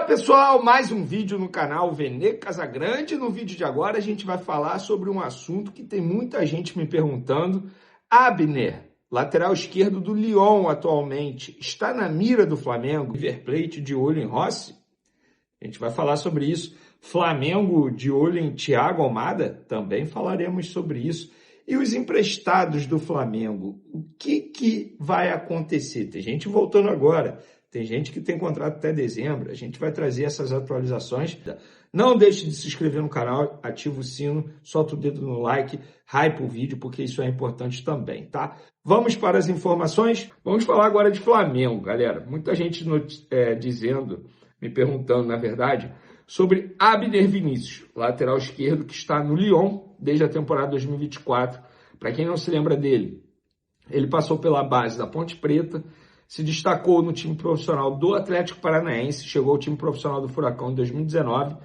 pessoal, mais um vídeo no canal Vene Casagrande. No vídeo de agora a gente vai falar sobre um assunto que tem muita gente me perguntando. Abner, lateral esquerdo do Lyon atualmente, está na mira do Flamengo? River Plate de olho em Rossi? A gente vai falar sobre isso. Flamengo de olho em Thiago Almada? Também falaremos sobre isso. E os emprestados do Flamengo? O que vai acontecer? Tem gente voltando agora. Tem gente que tem contrato até dezembro. A gente vai trazer essas atualizações. Não deixe de se inscrever no canal, ativa o sino, solta o dedo no like, hype o vídeo, porque isso é importante também, tá? Vamos para as informações? Vamos falar agora de Flamengo, galera. Muita gente me perguntando, na verdade, sobre Abner Vinícius, lateral esquerdo que está no Lyon desde a temporada 2024. Para quem não se lembra dele, ele passou pela base da Ponte Preta, se destacou no time profissional do Atlético Paranaense, chegou ao time profissional do Furacão em 2019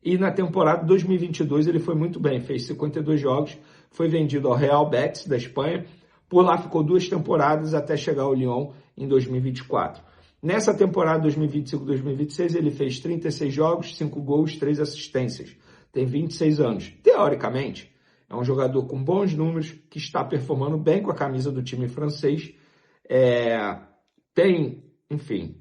e na temporada 2022 ele foi muito bem, fez 52 jogos, foi vendido ao Real Betis da Espanha, por lá ficou 2 temporadas até chegar ao Lyon em 2024. Nessa temporada 2025-2026 ele fez 36 jogos, 5 gols, 3 assistências, tem 26 anos. Teoricamente, é um jogador com bons números, que está performando bem com a camisa do time francês, tem, enfim,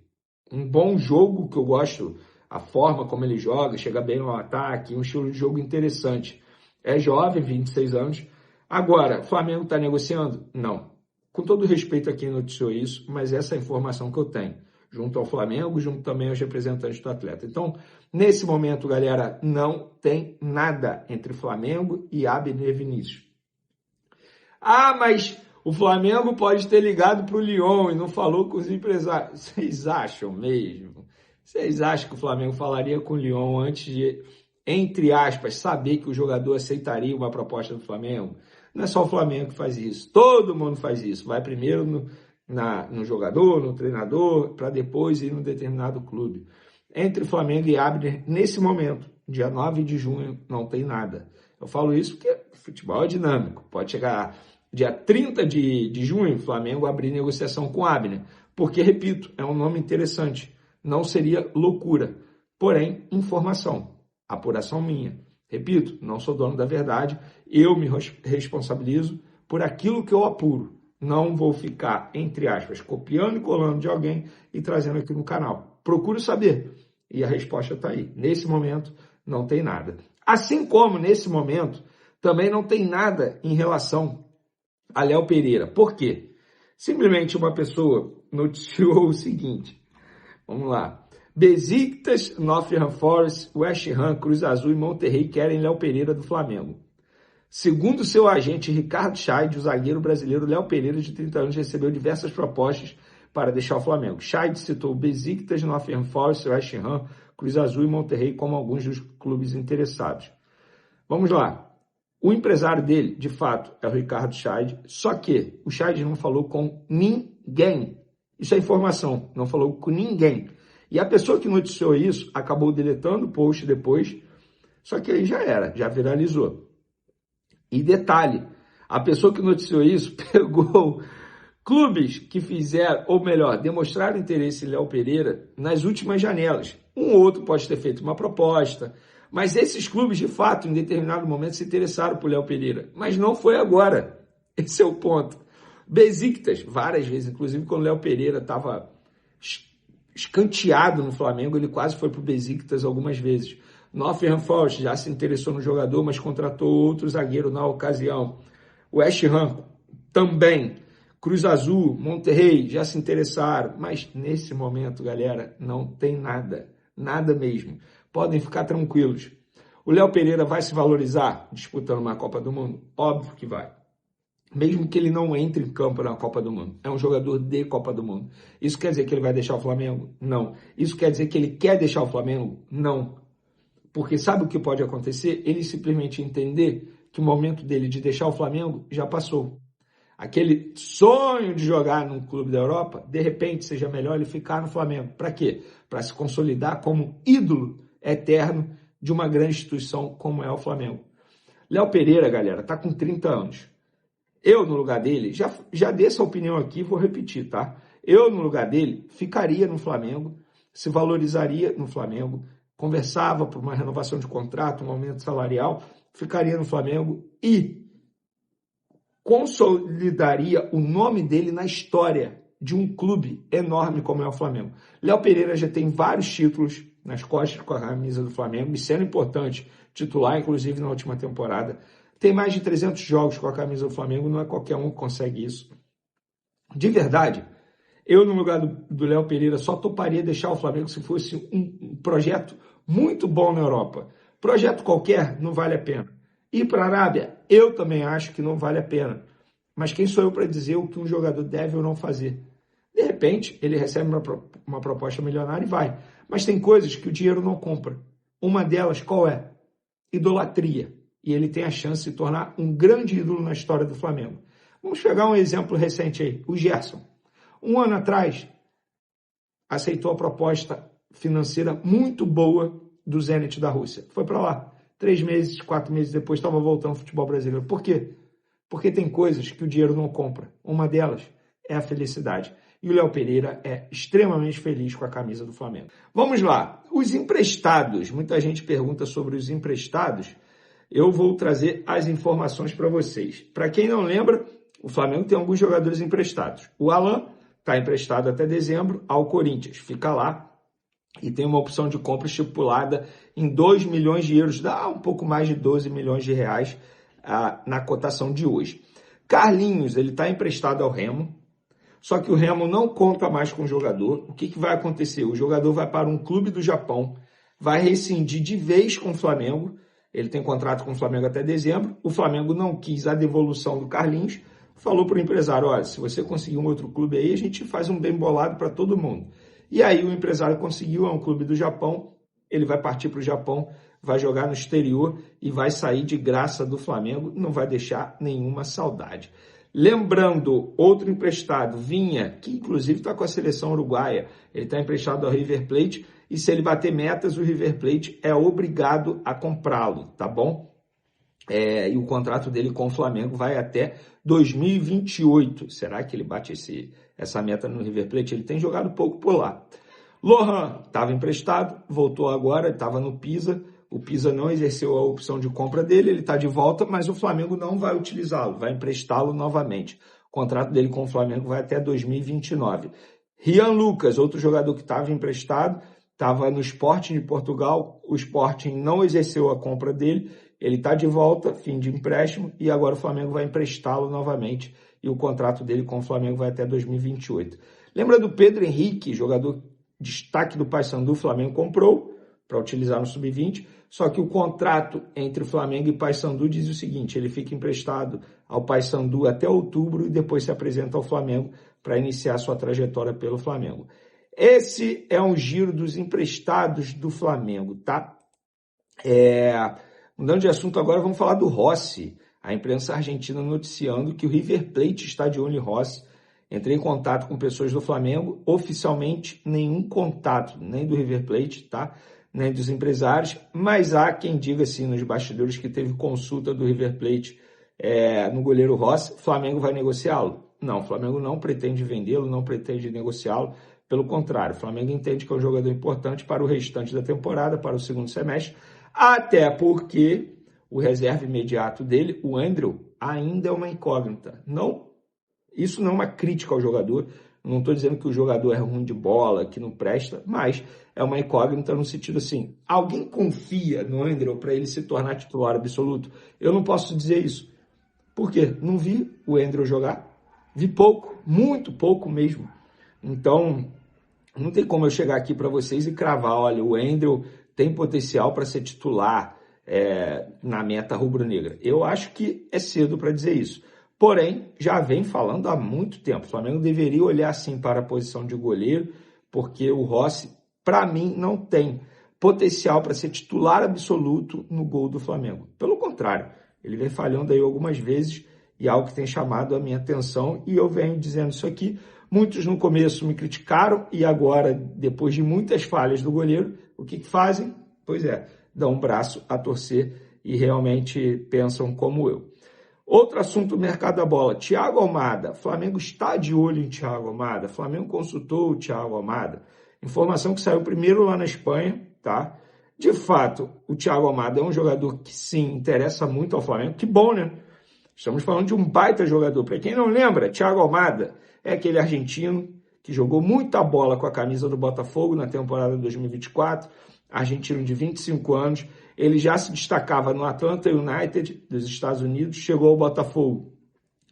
um bom jogo que eu gosto, a forma como ele joga, chega bem no ataque, um estilo de jogo interessante. É jovem, 26 anos. Agora, o Flamengo está negociando? Não. Com todo respeito a quem noticiou isso, mas essa é a informação que eu tenho. Junto ao Flamengo, junto também aos representantes do atleta. Então, nesse momento, galera, não tem nada entre Flamengo e Abner Vinícius. Ah, mas o Flamengo pode ter ligado para o Lyon e não falou com os empresários. Vocês acham mesmo? Vocês acham que o Flamengo falaria com o Lyon antes de, entre aspas, saber que o jogador aceitaria uma proposta do Flamengo? Não é só o Flamengo que faz isso. Todo mundo faz isso. Vai primeiro no jogador, no treinador, para depois ir num determinado clube. Entre Flamengo e Abner, nesse momento, dia 9 de junho, não tem nada. Eu falo isso porque futebol é dinâmico. Pode chegar dia 30 de junho, o Flamengo abrir negociação com Abner. Porque, repito, é um nome interessante. Não seria loucura. Porém, informação. Apuração minha. Repito, não sou dono da verdade. Eu me responsabilizo por aquilo que eu apuro. Não vou ficar, entre aspas, copiando e colando de alguém e trazendo aqui no canal. Procuro saber. E a resposta está aí. Nesse momento, não tem nada. Assim como, nesse momento, também não tem nada em relação a Léo Pereira. Por quê? Simplesmente uma pessoa noticiou o seguinte. Vamos lá. Besiktas, Nottingham Forest, West Ham, Cruz Azul e Monterrey querem Léo Pereira do Flamengo. Segundo seu agente Ricardo Scheid, o zagueiro brasileiro Léo Pereira, de 30 anos, recebeu diversas propostas para deixar o Flamengo. Scheid citou Besiktas, Nottingham Forest, West Ham, Cruz Azul e Monterrey como alguns dos clubes interessados. Vamos lá. O empresário dele, de fato, é o Ricardo Scheid, só que o Scheid não falou com ninguém. Isso é informação, não falou com ninguém. E a pessoa que noticiou isso acabou deletando o post depois, só que aí já era, já viralizou. E detalhe, a pessoa que noticiou isso pegou clubes que fizeram, ou melhor, demonstraram interesse em Léo Pereira nas últimas janelas. Um ou outro pode ter feito uma proposta, mas esses clubes, de fato, em determinado momento se interessaram por Léo Pereira. Mas não foi agora. Esse é o ponto. Besiktas, várias vezes, inclusive quando Léo Pereira estava escanteado no Flamengo, ele quase foi para o Besiktas algumas vezes. Nottingham Forest já se interessou no jogador, mas contratou outro zagueiro na ocasião. West Ham também. Cruz Azul, Monterrey já se interessaram, mas nesse momento, galera, não tem nada. Nada mesmo. Podem ficar tranquilos. O Léo Pereira vai se valorizar disputando uma Copa do Mundo? Óbvio que vai. Mesmo que ele não entre em campo na Copa do Mundo. É um jogador de Copa do Mundo. Isso quer dizer que ele vai deixar o Flamengo? Não. Isso quer dizer que ele quer deixar o Flamengo? Não. Porque sabe o que pode acontecer? Ele simplesmente entender que o momento dele de deixar o Flamengo já passou. Aquele sonho de jogar num clube da Europa, de repente seja melhor ele ficar no Flamengo. Para quê? Para se consolidar como ídolo eterno de uma grande instituição como é o Flamengo. Léo Pereira, galera, tá com 30 anos. Eu, no lugar dele, já dei essa opinião aqui, vou repetir, tá? Eu, no lugar dele, ficaria no Flamengo, se valorizaria no Flamengo, conversava por uma renovação de contrato, um aumento salarial, ficaria no Flamengo e consolidaria o nome dele na história de um clube enorme como é o Flamengo. Léo Pereira já tem vários títulos nas costas com a camisa do Flamengo, e sendo importante, titular, inclusive na última temporada. Tem mais de 300 jogos com a camisa do Flamengo, não é qualquer um que consegue isso. De verdade, eu no lugar do Léo Pereira só toparia deixar o Flamengo se fosse um projeto muito bom na Europa. Projeto qualquer não vale a pena. Ir para a Arábia, eu também acho que não vale a pena. Mas quem sou eu para dizer o que um jogador deve ou não fazer? De repente, ele recebe uma proposta milionária e vai. Mas tem coisas que o dinheiro não compra. Uma delas, qual é? Idolatria. E ele tem a chance de se tornar um grande ídolo na história do Flamengo. Vamos pegar um exemplo recente aí, o Gerson. Um ano atrás, aceitou a proposta financeira muito boa do Zenit da Rússia. Foi para lá. 3 meses, 4 meses depois, estava voltando ao futebol brasileiro. Por quê? Porque tem coisas que o dinheiro não compra. Uma delas é a felicidade. E o Léo Pereira é extremamente feliz com a camisa do Flamengo. Vamos lá. Os emprestados. Muita gente pergunta sobre os emprestados. Eu vou trazer as informações para vocês. Para quem não lembra, o Flamengo tem alguns jogadores emprestados. O Alan está emprestado até dezembro ao Corinthians. Fica lá e tem uma opção de compra estipulada em 2 milhões de euros. Dá um pouco mais de 12 milhões de reais na cotação de hoje. Carlinhos, ele está emprestado ao Remo. Só que o Remo não conta mais com o jogador. O que vai acontecer? O jogador vai para um clube do Japão, vai rescindir de vez com o Flamengo. Ele tem contrato com o Flamengo até dezembro. O Flamengo não quis a devolução do Carlinhos. Falou para o empresário, olha, se você conseguir um outro clube aí, a gente faz um bem bolado para todo mundo. E aí o empresário conseguiu, é um clube do Japão. Ele vai partir para o Japão, vai jogar no exterior e vai sair de graça do Flamengo. Não vai deixar nenhuma saudade. Lembrando, outro emprestado, Vinha, que inclusive está com a seleção uruguaia, ele está emprestado ao River Plate e se ele bater metas, o River Plate é obrigado a comprá-lo, tá bom? E o contrato dele com o Flamengo vai até 2028. Será que ele bate essa meta no River Plate? Ele tem jogado pouco por lá. Lohan estava emprestado, voltou agora, estava no Pisa. O Pisa não exerceu a opção de compra dele, ele está de volta, mas o Flamengo não vai utilizá-lo, vai emprestá-lo novamente. O contrato dele com o Flamengo vai até 2029. Rian Lucas, outro jogador que estava emprestado, estava no Sporting de Portugal, o Sporting não exerceu a compra dele, ele está de volta, fim de empréstimo, e agora o Flamengo vai emprestá-lo novamente, e o contrato dele com o Flamengo vai até 2028. Lembra do Pedro Henrique, jogador destaque do Paysandu, o Flamengo comprou para utilizar no Sub-20, só que o contrato entre Flamengo e Paysandu diz o seguinte, ele fica emprestado ao Paysandu até outubro e depois se apresenta ao Flamengo para iniciar sua trajetória pelo Flamengo. Esse é um giro dos emprestados do Flamengo, tá? Mudando de assunto agora, vamos falar do Rossi. A imprensa argentina noticiando que o River Plate está de olho em Rossi. Entrei em contato com pessoas do Flamengo, oficialmente nenhum contato, nem do River Plate, tá? Nem dos empresários, mas há quem diga assim nos bastidores que teve consulta do River Plate no goleiro Rossi. O Flamengo vai negociá-lo? Não, o Flamengo não pretende vendê-lo, não pretende negociá-lo. Pelo contrário, o Flamengo entende que é um jogador importante para o restante da temporada, para o segundo semestre, até porque o reserva imediato dele, o Andrew, ainda é uma incógnita. Isso não é uma crítica ao jogador, não estou dizendo que o jogador é ruim de bola, que não presta, mas é uma incógnita no sentido assim, alguém confia no Andrew para ele se tornar titular absoluto? Eu não posso dizer isso. Por quê? Não vi o Andrew jogar, vi pouco, muito pouco mesmo. Então, não tem como eu chegar aqui para vocês e cravar, olha, o Andrew tem potencial para ser titular na meta rubro-negra. Eu acho que é cedo para dizer isso. Porém, já vem falando há muito tempo. O Flamengo deveria olhar sim para a posição de goleiro, porque o Rossi, para mim, não tem potencial para ser titular absoluto no gol do Flamengo. Pelo contrário, ele vem falhando aí algumas vezes e é algo que tem chamado a minha atenção e eu venho dizendo isso aqui. Muitos no começo me criticaram e agora, depois de muitas falhas do goleiro, o que fazem? Pois dão um braço a torcer e realmente pensam como eu. Outro assunto, mercado da bola. Thiago Almada. Flamengo está de olho em Thiago Almada. Flamengo consultou o Thiago Almada. Informação que saiu primeiro lá na Espanha, tá? De fato, o Thiago Almada é um jogador que, sim, interessa muito ao Flamengo. Que bom, né? Estamos falando de um baita jogador. Para quem não lembra, Thiago Almada é aquele argentino que jogou muita bola com a camisa do Botafogo na temporada 2024, argentino de 25 anos. Ele já se destacava no Atlanta United dos Estados Unidos, chegou ao Botafogo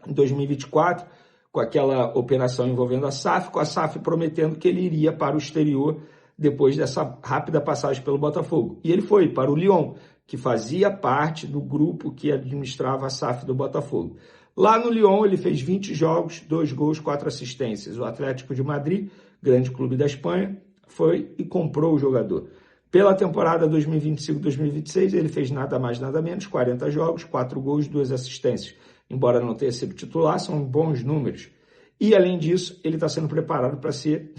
em 2024, com aquela operação envolvendo a SAF, com a SAF prometendo que ele iria para o exterior depois dessa rápida passagem pelo Botafogo. E ele foi para o Lyon, que fazia parte do grupo que administrava a SAF do Botafogo. Lá no Lyon ele fez 20 jogos, 2 gols, 4 assistências. O Atlético de Madrid, grande clube da Espanha, foi e comprou o jogador. Pela temporada 2025-2026 ele fez nada mais nada menos, 40 jogos, 4 gols, 2 assistências. Embora não tenha sido titular, são bons números. E além disso, ele está sendo preparado para ser...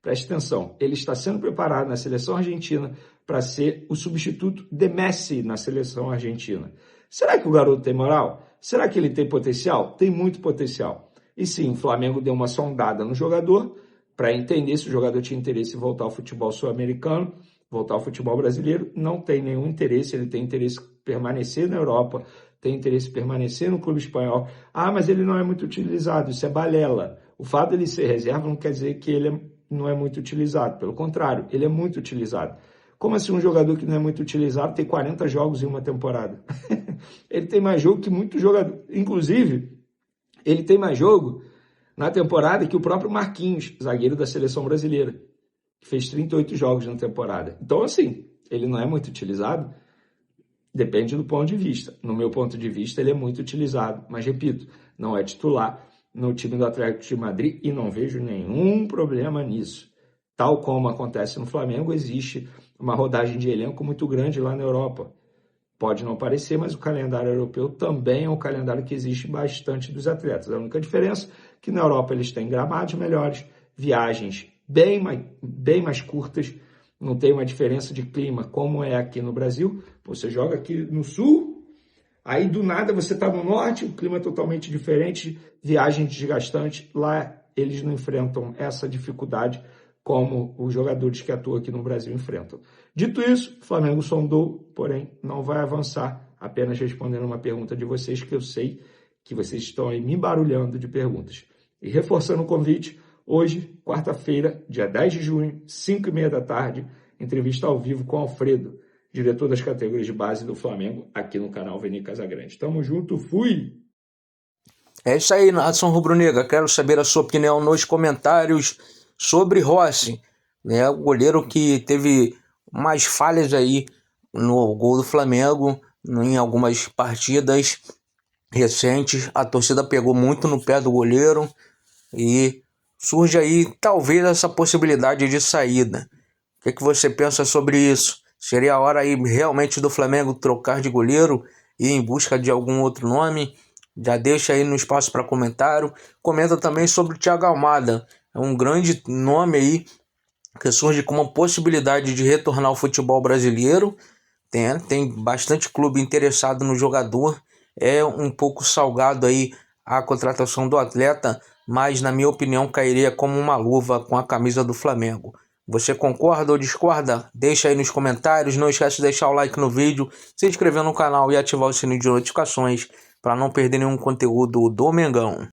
Preste atenção, ele está sendo preparado na seleção argentina para ser o substituto de Messi na seleção argentina. Será que o garoto tem moral? Será que ele tem potencial? Tem muito potencial. E sim, o Flamengo deu uma sondada no jogador para entender se o jogador tinha interesse em voltar ao futebol sul-americano, voltar ao futebol brasileiro. Não tem nenhum interesse, ele tem interesse em permanecer na Europa, tem interesse em permanecer no clube espanhol. Ah, mas ele não é muito utilizado, isso é balela. O fato de ele ser reserva não quer dizer que ele não é muito utilizado, pelo contrário, ele é muito utilizado. Como assim um jogador que não é muito utilizado tem 40 jogos em uma temporada? Ele tem mais jogo que muito jogador. Inclusive, ele tem mais jogo na temporada que o próprio Marquinhos, zagueiro da seleção brasileira, que fez 38 jogos na temporada. Então, assim, ele não é muito utilizado? Depende do ponto de vista. No meu ponto de vista, ele é muito utilizado. Mas, repito, não é titular no time do Atlético de Madrid e não vejo nenhum problema nisso. Tal como acontece no Flamengo, existe uma rodagem de elenco muito grande lá na Europa. Pode não parecer, mas o calendário europeu também é um calendário que existe bastante dos atletas. A única diferença é que na Europa eles têm gramados melhores, viagens bem mais curtas, não tem uma diferença de clima como é aqui no Brasil. Você joga aqui no sul, aí do nada você está no norte, o clima é totalmente diferente, viagem desgastante. Lá eles não enfrentam essa dificuldade como os jogadores que atuam aqui no Brasil enfrentam. Dito isso, o Flamengo sondou, porém não vai avançar, apenas respondendo uma pergunta de vocês, que eu sei que vocês estão aí me barulhando de perguntas. E reforçando o convite, hoje, quarta-feira, dia 10 de junho, 5h30 da tarde, entrevista ao vivo com Alfredo, diretor das categorias de base do Flamengo, aqui no canal Veni Casagrande. Tamo junto, fui! É isso aí, nação rubro-negra. Quero saber a sua opinião nos comentários sobre Rossi, né? O goleiro que teve mais falhas aí no gol do Flamengo em algumas partidas recentes. A torcida pegou muito no pé do goleiro e surge aí talvez essa possibilidade de saída. O que você pensa sobre isso? Seria a hora aí realmente do Flamengo trocar de goleiro e ir em busca de algum outro nome? Já deixa aí no espaço para comentário. Comenta também sobre o Thiago Almada. É um grande nome aí que surge com uma possibilidade de retornar ao futebol brasileiro. Tem bastante clube interessado no jogador. É um pouco salgado aí a contratação do atleta, mas na minha opinião cairia como uma luva com a camisa do Flamengo. Você concorda ou discorda? Deixa aí nos comentários. Não esquece de deixar o like no vídeo, se inscrever no canal e ativar o sininho de notificações para não perder nenhum conteúdo do Mengão.